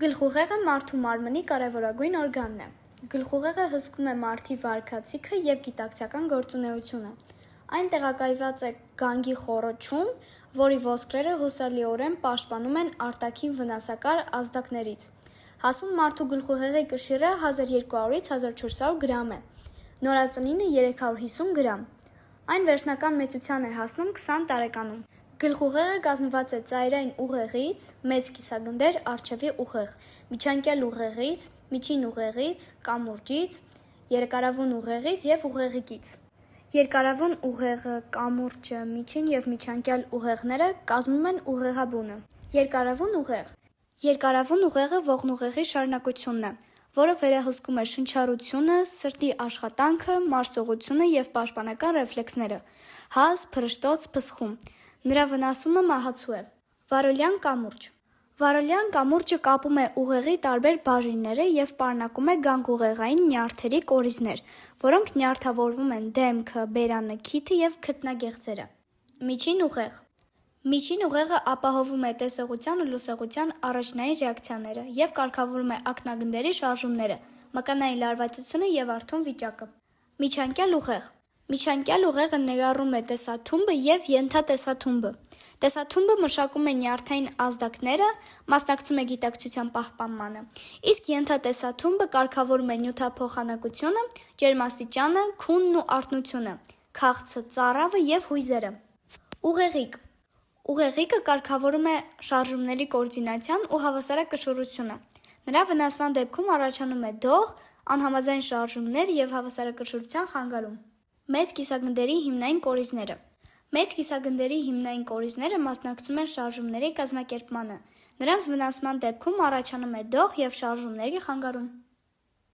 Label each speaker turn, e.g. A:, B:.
A: Գլխուղեղը մարդու մարմնի կարևորագույն օրգանն է։ Գլխուղեղը հսկում է մարդի վարքացիքը և գիտակցական գործունեությունը։ Այն տեղակայված է գանգի խոռոչում, որի ոսկրերը հուսալիորեն պաշտպանում են արտաքին վնասակար ազդակներից։ Հասուն մարդու գլխուղեղի կշիռը 1200-ից 1400 գրամ է, նորածնինը 350 գրամ։ Այն վերջնական մեծության է հասնում 20 տարեկանում։ Գլխուղեղը կազմված է ծայրային ուղեղից, մեծ կիսագնդեր, առջևի ուղեղ, միջանկյալ ուղեղից, միջին ուղեղից, կամուրջից, երկարավուն ուղեղից և ուղեղիկից։ Երկարավուն ուղեղը, կամուրջը, միջին և միջանկյալ ուղեղները կազմում են ուղեղաբունը։ Երկարավուն ուղեղ։ Երկարավուն ուղեղը ողնուղեղի շարունակությունն է, որը վերահսկում է շնչառությունը, սրտի աշխատանքը, մարսողությունը և պաշտպանական ռեֆլեքսները, հազ, փռշտոց, փսխում։ Նրա վնասումը մահացու է։ Վարոլյան կամուրջ։ Վարոլյան կամուրջը կապում է ուղեղի տարբեր բաժինները և պարունակում է գանգուղեղային նյարդերի կորիզներ, որոնք նյարդավորվում են դեմքը, բերանը, քիթը և քթնագեղձերը։ Միջին ուղեղ։ Միջին ուղեղը ապահովում է տեսողության ու լսողության առաջնային ռեակցիաները և կարգավորում է ակնագնդերի շարժումները, մկանային լարվածությունը և արթուն վիճակը։ Միջանկյալ ուղեղ։ Միջանկյալ ուղեղը ներառում է տեսաթումբը և ենթատեսաթումբը։ Տեսաթումբը մշակում է նյարդային ազդակները, մասնակցում է գիտակցության պահպանմանը, իսկ ենթատեսաթումբը կարգավորում է նյութափոխանակությունը, ջերմաստիճանը, քունն ու արթնությունը, քաղցը, ծարավը և հույզերը։ Ուղեղիկ։ Ուղեղիկը կարգավորում է շարժումների կոորդինացիան ու հավասարակշռությունը։ Նրա վնասման դեպքում առաջանում է դող, անհամաձայն շարժումներ և հավասարակշռության խանգարում։ Մեծ կիսագնդերի հիմնային կորիզները։ Մեծ կիսագնդերի հիմնային կորիզները մասնակցում են շարժումների կազմակերպմանը։ Նրանց վնասման դեպքում առաջանում է դող և շարժումների խանգարում։